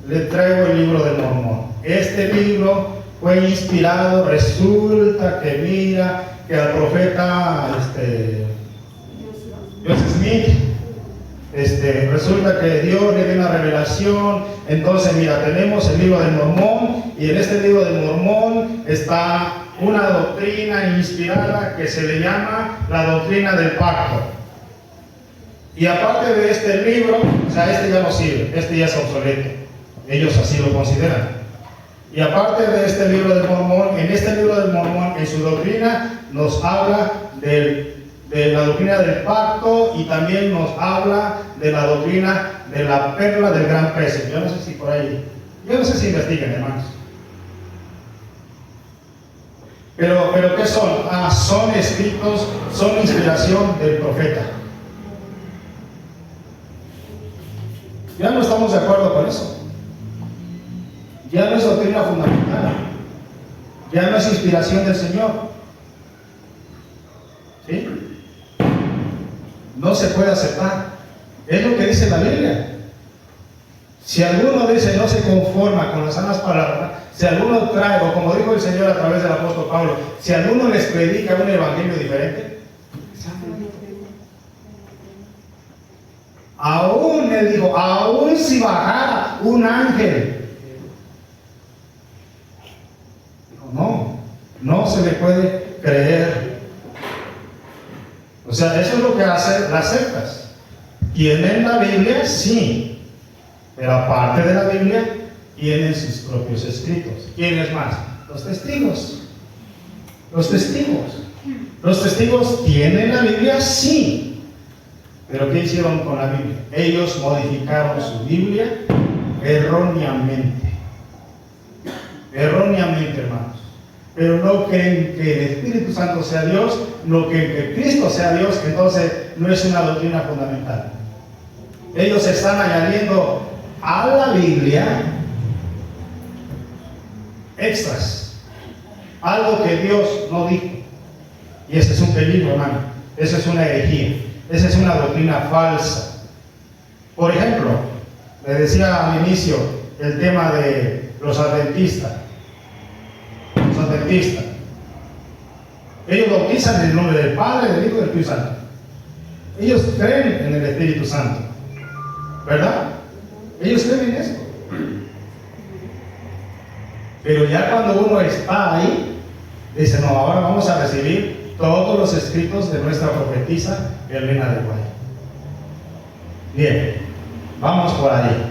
Le traigo el libro del mormón. Este libro fue inspirado, resulta que mira, que al profeta Joseph Smith, resulta que Dios le dio una revelación. Entonces mira, tenemos el libro del mormón, y en este libro del mormón está una doctrina inspirada que se le llama la doctrina del pacto. Y aparte de este libro, o sea, este ya no sirve, este ya es obsoleto, ellos así lo consideran. Y aparte de este libro del mormón, en este libro del mormón, en su doctrina, nos habla de la doctrina del pacto, y también nos habla de la doctrina de la perla del gran precio. Yo no sé si por ahí, yo no sé si investiguen, hermanos. Pero ¿qué son? Son escritos, son inspiración del profeta. Ya no estamos de acuerdo con eso. Ya no es doctrina fundamental. Ya no es inspiración del Señor. ¿Sí? No se puede aceptar. Es lo que dice la Biblia. Si alguno dice no se conforma con las sanas palabras, si alguno trae, o como dijo el Señor a través del apóstol Pablo, si alguno les predica un evangelio diferente, aún, él dijo, aún si bajara un ángel, dijo, no se le puede creer. O sea, eso es lo que hacen las sectas. ¿Tienen la Biblia? Sí. Pero aparte de la Biblia, tienen sus propios escritos. ¿Quiénes más? Los testigos. Los testigos. ¿Los testigos tienen la Biblia? Sí. ¿Pero qué hicieron con la Biblia? Ellos modificaron su Biblia erróneamente. Erróneamente, hermanos. Pero no creen que el Espíritu Santo sea Dios, no creen que Cristo sea Dios, entonces no es una doctrina fundamental. Ellos están añadiendo a la Biblia extras, algo que Dios no dijo. Y ese es un peligro, hermano. Esa es una herejía. Esa es una doctrina falsa. Por ejemplo, le decía al inicio el tema de los adventistas. Los adventistas, ellos bautizan en el nombre del Padre, del Hijo y del Espíritu Santo. Ellos creen en el Espíritu Santo, ¿verdad? Ellos creen en esto. Pero ya cuando uno está ahí, dice, no, ahora vamos a recibir todos los escritos de nuestra profetisa Elena de White. Bien, vamos por ahí.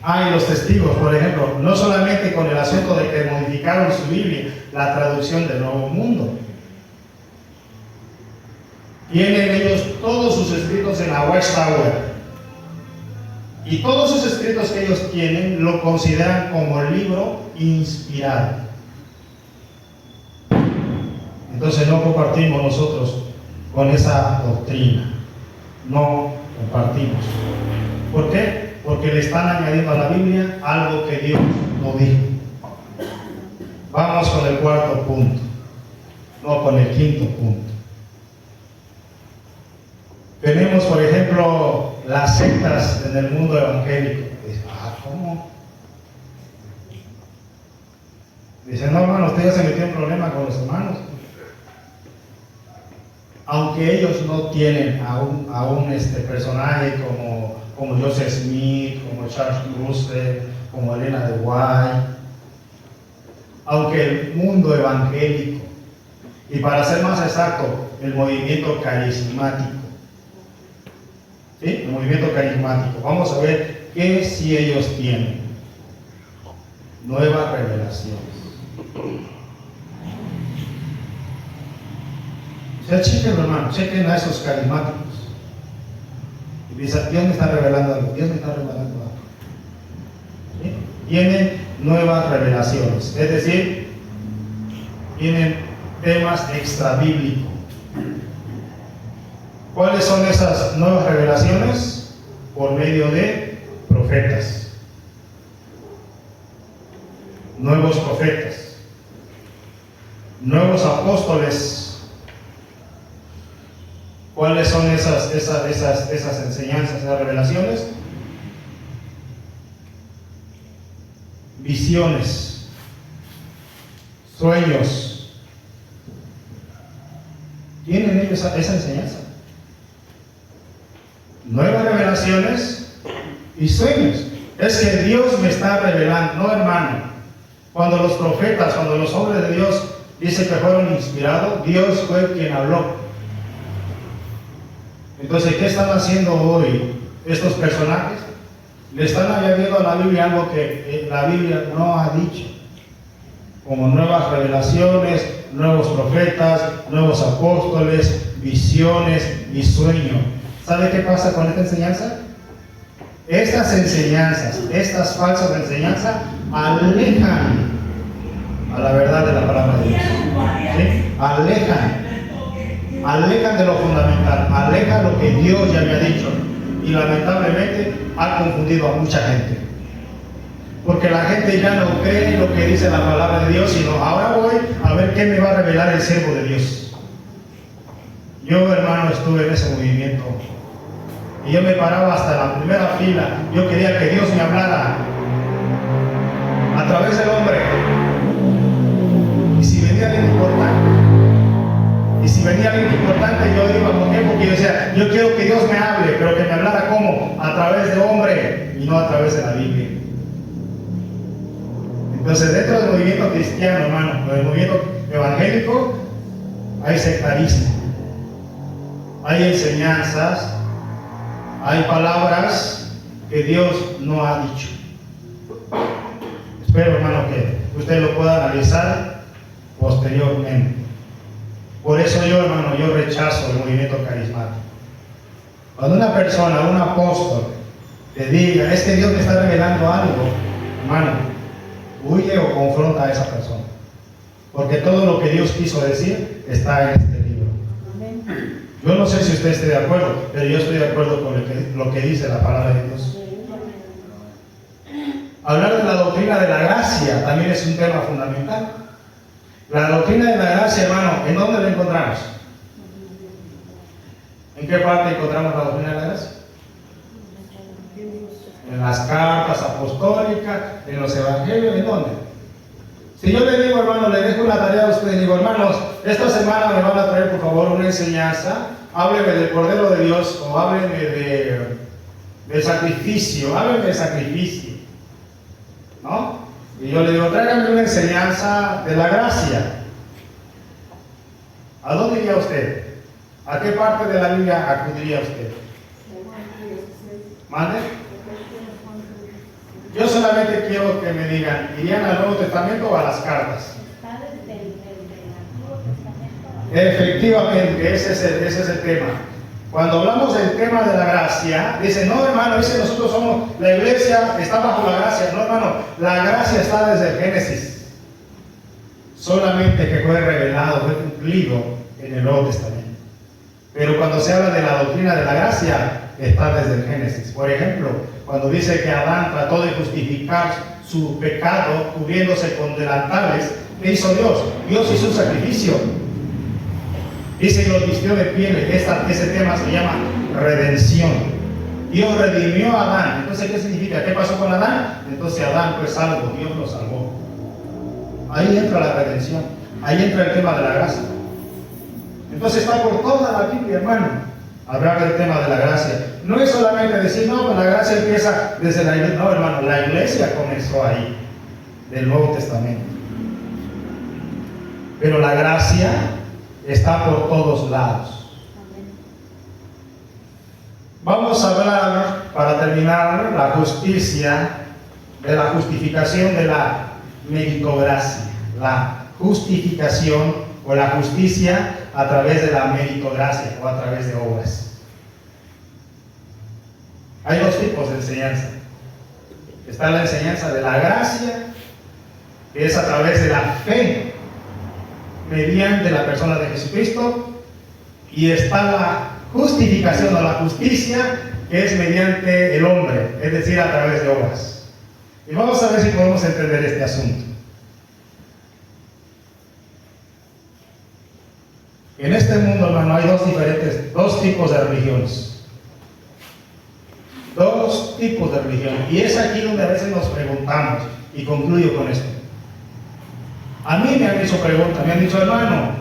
Hay los testigos, por ejemplo, no solamente con el asunto de que modificaron su Biblia, la traducción del Nuevo Mundo. Tienen ellos todos sus escritos en la Watchtower. Y todos esos escritos que ellos tienen lo consideran como libro inspirado. Entonces no compartimos nosotros con esa doctrina. No compartimos. ¿Por qué? Porque le están añadiendo a la Biblia algo que Dios no dijo. Vamos con el cuarto punto, no con el quinto punto. Tenemos, por ejemplo, las sectas en el mundo evangélico. ¿Cómo? Dicen, no, hermano, usted ya se metió en problema con los hermanos. Aunque ellos no tienen a un personaje como Joseph Smith, como Charles Russell, como Elena de White, aunque el mundo evangélico, y para ser más exacto, el movimiento carismático, ¿sí? El movimiento carismático, vamos a ver qué si ellos tienen. Nuevas revelaciones. O sea, chequen, hermano, chequen a esos carismáticos. Y dicen, Dios me está revelando algo, Dios me está revelando algo. ¿Sí? Tienen nuevas revelaciones, es decir, tienen temas extrabíblicos. ¿Cuáles son esas nuevas revelaciones? Por medio de profetas, nuevos profetas, nuevos apóstoles. ¿Cuáles son esas enseñanzas, esas revelaciones? Visiones, sueños. ¿Tienen ellos esa enseñanza? Nuevas revelaciones y sueños. Es que Dios me está revelando, no, hermano. Cuando los profetas, cuando los hombres de Dios dicen que fueron inspirados, Dios fue quien habló. Entonces, ¿qué están haciendo hoy estos personajes? Le están añadiendo a la Biblia algo que la Biblia no ha dicho, como nuevas revelaciones, nuevos profetas, nuevos apóstoles, visiones y sueños. ¿Sabe qué pasa con esta enseñanza? Estas enseñanzas, estas falsas enseñanzas, alejan a la verdad de la palabra de Dios. ¿Sí? Alejan de lo fundamental, alejan lo que Dios ya había dicho, y lamentablemente ha confundido a mucha gente, porque la gente ya no cree lo que dice la palabra de Dios, sino ahora voy a ver qué me va a revelar el siervo de Dios. Yo, hermano, estuve en ese movimiento y yo me paraba hasta la primera fila. Yo quería que Dios me hablara a través del hombre, y si venía alguien importante, yo iba. ¿Por qué? Porque yo decía, yo quiero que Dios me hable, pero que me hablara ¿cómo? A través de hombre y no a través de la Biblia. Entonces, dentro del movimiento cristiano, hermano, del movimiento evangélico, hay sectarismo, hay enseñanzas, hay palabras que Dios no ha dicho. Espero, hermano, que usted lo pueda analizar posteriormente. Por eso yo, hermano, yo rechazo el movimiento carismático. Cuando una persona, un apóstol, te diga, es que Dios me está revelando algo, hermano, huye o confronta a esa persona. Porque todo lo que Dios quiso decir está en este libro. Yo no sé si usted esté de acuerdo, pero yo estoy de acuerdo con lo que dice la palabra de Dios. Hablar de la doctrina de la gracia también es un tema fundamental. La doctrina de la gracia, hermano, ¿en dónde la encontramos? ¿En qué parte encontramos la doctrina de la gracia? En las cartas apostólicas, en los evangelios, ¿en dónde? Si yo le digo, hermano, le dejo una tarea a ustedes, digo, hermanos, esta semana me van a traer, por favor, una enseñanza, hábleme del Cordero de Dios, o hábleme del sacrificio, hábleme del sacrificio, ¿no? Y yo le digo, tráigame una enseñanza de la gracia. ¿A dónde iría usted? ¿A qué parte de la Biblia acudiría usted? ¿Mande? Yo solamente quiero que me digan, ¿irían al Nuevo Testamento o a las cartas? Efectivamente, ese es el tema. Cuando hablamos del tema de la gracia, dicen, no hermano, dice nosotros somos, la iglesia está bajo la gracia. No hermano, la gracia está desde el Génesis. Solamente que fue revelado, fue cumplido en el Nuevo Testamento. Pero cuando se habla de la doctrina de la gracia, está desde el Génesis. Por ejemplo, cuando dice que Adán trató de justificar su pecado cubriéndose con delantales, ¿qué hizo Dios? Dios hizo un sacrificio. Dice que los vistió de piel. Ese tema se llama redención. Dios redimió a Adán. Entonces, ¿qué significa? ¿Qué pasó con Adán? Entonces Adán fue salvo, Dios lo salvó. Ahí entra la redención. Ahí entra el tema de la gracia. Entonces está por toda la Biblia, hermano, hablar del tema de la gracia. No es solamente decir, no, pues la gracia empieza desde la iglesia. No, hermano, la iglesia comenzó ahí, del Nuevo Testamento. Pero la gracia está por todos lados. Vamos a hablar, para terminar, la justicia, de la justificación de la meritocracia. La justificación o la justicia a través de la meritocracia o a través de obras. Hay dos tipos de enseñanza. Está la enseñanza de la gracia, que es a través de la fe mediante la persona de Jesucristo, y está la justificación o la justicia, que es mediante el hombre, es decir, a través de obras. Y vamos a ver si podemos entender este asunto. En este mundo, hermano, hay dos tipos de religiones. Dos tipos de religión. Y es aquí donde a veces nos preguntamos, y concluyo con esto. A mí me han hecho preguntas, me han dicho, hermano,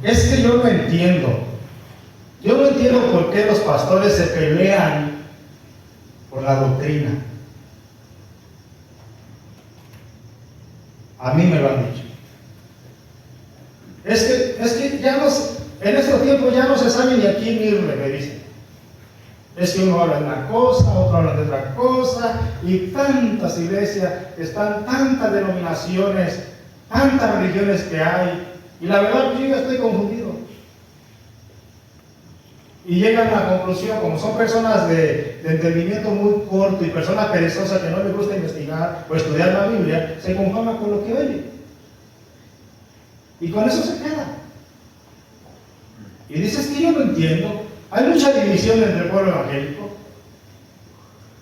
es que yo no entiendo. Yo no entiendo por qué los pastores se pelean por la doctrina. A mí me lo han dicho. Es que ya en estos tiempos ya no se sabe ni a quién irle, me dicen. Es que uno habla de una cosa, otro habla de otra cosa, y tantas iglesias, están tantas denominaciones, tantas religiones que hay, y la verdad yo ya estoy confundido. Y llegan a la conclusión, como son personas de entendimiento muy corto y personas perezosas que no les gusta investigar o estudiar la Biblia, se conforman con lo que oyen. Y con eso se queda. Y dices que yo no entiendo. Hay mucha división entre el pueblo evangélico.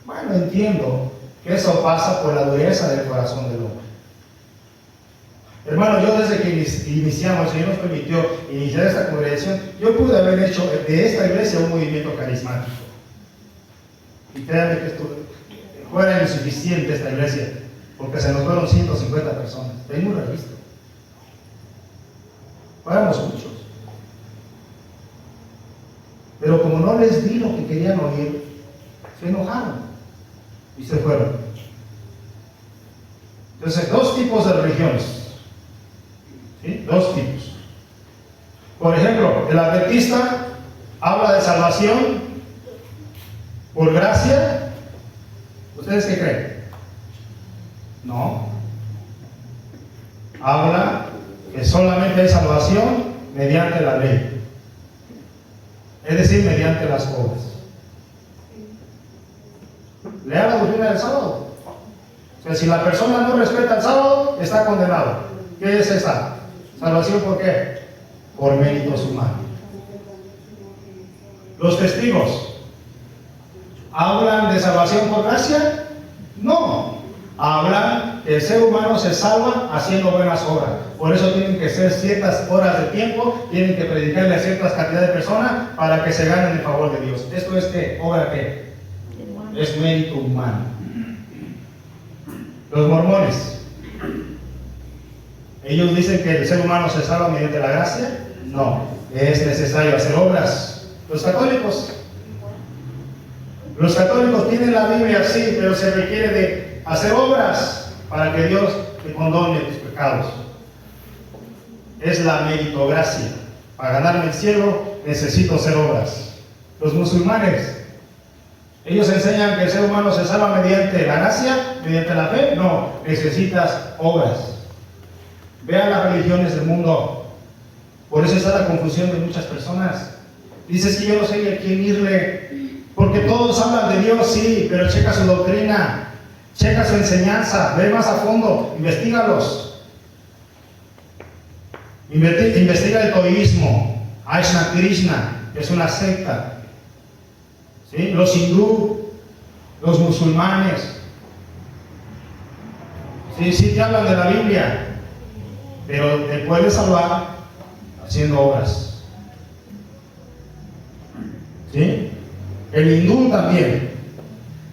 Bueno, entiendo que eso pasa por la dureza del corazón del hombre. Hermano, yo desde que iniciamos, el Señor nos permitió iniciar esta congregación, yo pude haber hecho de esta iglesia un movimiento carismático. Y créanme que fuera insuficiente esta iglesia, porque se nos fueron 150 personas. Tengo un registro. Fuéramos muchos. Pero como no les di lo que querían oír, se enojaron y se fueron. Entonces, dos tipos de religiones. ¿Sí? Dos tipos. Por ejemplo, el adventista habla de salvación por gracia. ¿Ustedes qué creen? No. Habla que solamente hay salvación mediante la ley. Es decir, mediante las obras. Lea la doctrina del sábado. O sea, si la persona no respeta el sábado, está condenado. ¿Qué es esa? ¿Salvación por qué? Por méritos humanos. Los testigos ¿hablan de salvación por gracia? No. Hablan que el ser humano se salva haciendo buenas obras. Por eso tienen que ser ciertas horas de tiempo, tienen que predicarle a ciertas cantidades de personas para que se ganen el favor de Dios. ¿Esto es qué? ¿Obra qué? Es mérito humano. Los mormones, ellos dicen que el ser humano se salva mediante la gracia. No, es necesario hacer obras. Los católicos tienen la Biblia así, pero se requiere de hacer obras para que Dios te condone tus pecados. Es la meritocracia. Para ganarme el cielo necesito hacer obras. Los musulmanes, ellos enseñan que el ser humano se salva mediante la gracia, mediante la fe. No, necesitas obras. Vean las religiones del mundo. Por eso está la confusión de muchas personas. Dices que yo no sé a quién irle, porque todos hablan de Dios, sí, pero checa su doctrina, checa su enseñanza, ve más a fondo, investígalos. Investiga el taoísmo, Aishna Krishna, que es una secta, ¿sí? Los hindú, los musulmanes, sí te hablan de la Biblia, pero te puedes salvar haciendo obras, ¿sí? El hindú también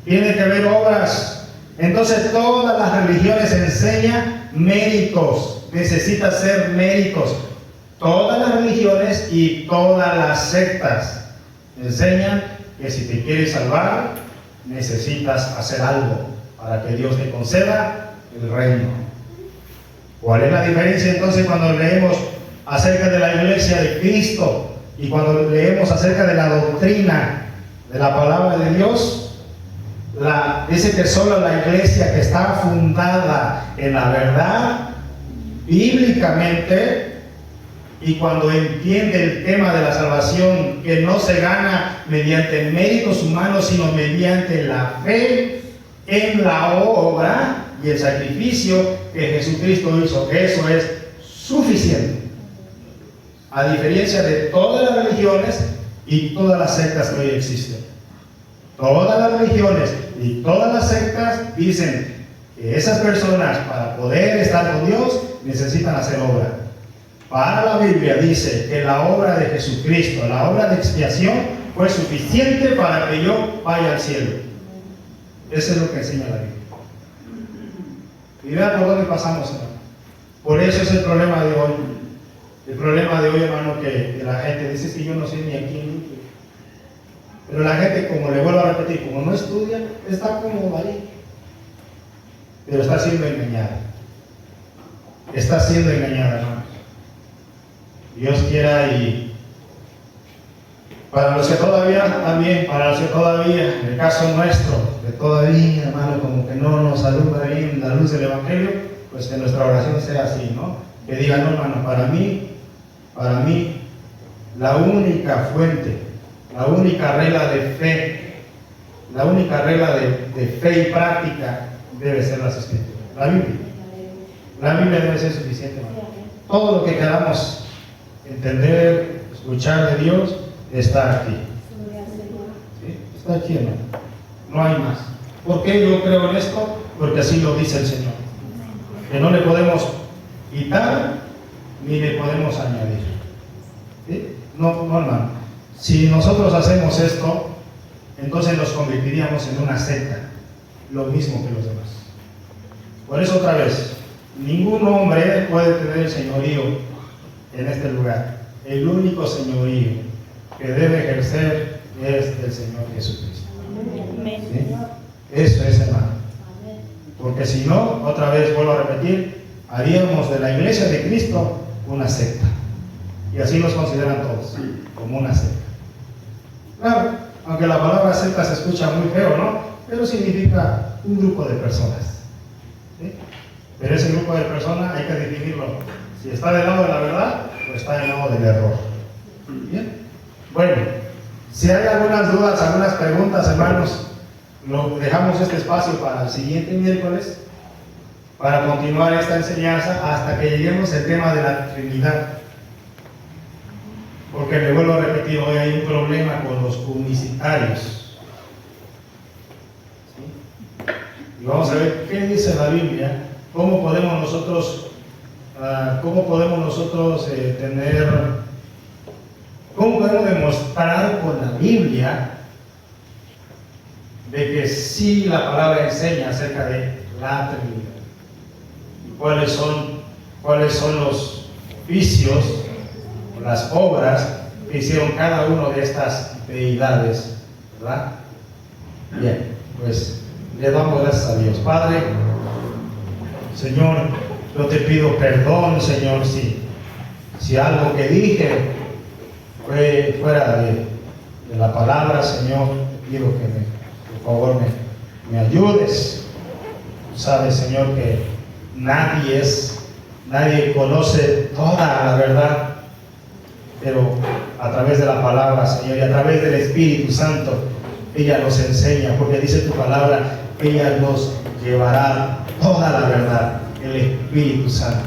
tiene que haber obras. Entonces todas las religiones enseñan méritos, necesita ser méritos. Todas las religiones y todas las sectas enseñan que si te quieres salvar necesitas hacer algo para que Dios te conceda el reino. ¿Cuál es la diferencia entonces cuando leemos acerca de la iglesia de Cristo y cuando leemos acerca de la doctrina de la palabra de Dios? Dice que solo la iglesia que está fundada en la verdad bíblicamente, y cuando entiende el tema de la salvación, que no se gana mediante méritos humanos, sino mediante la fe en la obra y el sacrificio que Jesucristo hizo, que eso es suficiente. A diferencia de todas las religiones y todas las sectas que hoy existen. Todas las religiones y todas las sectas dicen que esas personas, para poder estar con Dios, necesitan hacer obra. Para la Biblia dice que la obra de Jesucristo, la obra de expiación, fue suficiente para que yo vaya al cielo. Eso es lo que enseña la Biblia. Y vean por dónde pasamos, hermano. Por eso es el problema de hoy. El problema de hoy, hermano, que la gente dice que yo no sé ni a quién ir. Pero la gente, como le vuelvo a repetir, como no estudia, está cómodo ahí. Pero está siendo engañada. Está siendo engañada, hermano. Dios quiera, y para los que todavía, también, para los que todavía, en el caso nuestro, que todavía, hermano, como que no nos alumbra bien la luz del Evangelio, pues que nuestra oración sea así, ¿no? Que diga, no, hermano, para mí, la única fuente, la única regla de fe, la única regla de fe y práctica debe ser las Escrituras, la Biblia. La Biblia debe ser suficiente, hermano. Todo lo que queramos entender, escuchar de Dios, está aquí. ¿Sí? Está aquí, hermano. No hay más. ¿Por qué yo creo en esto? Porque así lo dice el Señor. Que no le podemos quitar ni le podemos añadir. ¿Sí? No, hermano. Si nosotros hacemos esto, entonces nos convertiríamos en una secta, lo mismo que los demás. Por eso, otra vez, ningún hombre puede tener el señorío en este lugar. El único señorío que debe ejercer es el Señor Jesucristo. ¿Sí? Eso es, hermano. Porque si no, otra vez vuelvo a repetir, haríamos de la iglesia de Cristo una secta. Y así nos consideran todos, como una secta. Claro, aunque la palabra secta se escucha muy feo, ¿no? Pero significa un grupo de personas. ¿Sí? Pero ese grupo de personas hay que definirlo. Si está del lado de la verdad, o está del lado del error. Bien. Bueno, si hay algunas dudas, algunas preguntas, hermanos, lo dejamos este espacio para el siguiente miércoles, para continuar esta enseñanza hasta que lleguemos al tema de la Trinidad. Porque le vuelvo a repetir, hoy hay un problema con los unicitarios. ¿Sí? Y vamos a ver qué dice la Biblia, cómo podemos nosotros cómo podemos demostrar con la Biblia de que sí la palabra enseña acerca de la Trinidad. ¿Cuáles son los oficios, las obras que hicieron cada uno de estas deidades? ¿Verdad? Bien, pues le damos gracias a Dios. Padre, Señor, yo te pido perdón, Señor, si algo que dije fue fuera de la palabra, Señor. Te pido que por favor me ayudes. Tú sabes, Señor, que nadie conoce toda la verdad, pero a través de la palabra, Señor, y a través del Espíritu Santo, ella nos enseña, porque dice tu palabra, ella nos llevará toda la verdad, el Espíritu Santo.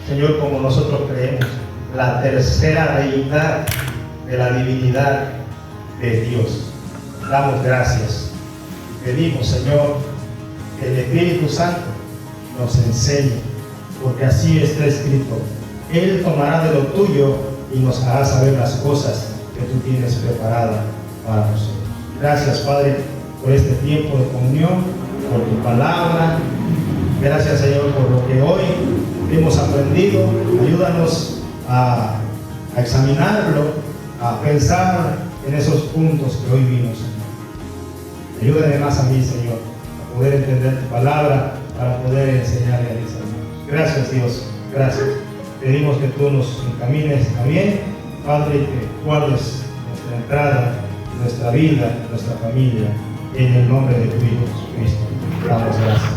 Señor, como nosotros creemos, la tercera deidad de la divinidad de Dios. Damos gracias. Pedimos, Señor, que el Espíritu Santo nos enseñe, porque así está escrito. Él tomará de lo tuyo y nos hará saber las cosas que tú tienes preparadas para nosotros. Gracias, Padre, por este tiempo de comunión, por tu palabra. Gracias, Señor, por lo que hoy hemos aprendido. Ayúdanos a examinarlo, a pensar en esos puntos que hoy vimos, Señor. Ayúdame más a mí, Señor, a poder entender tu palabra, para poder enseñarle a mis hermanos. Gracias, Dios. Gracias. Pedimos que tú nos encamines también, Padre, y que guardes nuestra entrada, nuestra vida, nuestra familia, en el nombre de tu Hijo Jesucristo. Damos gracias.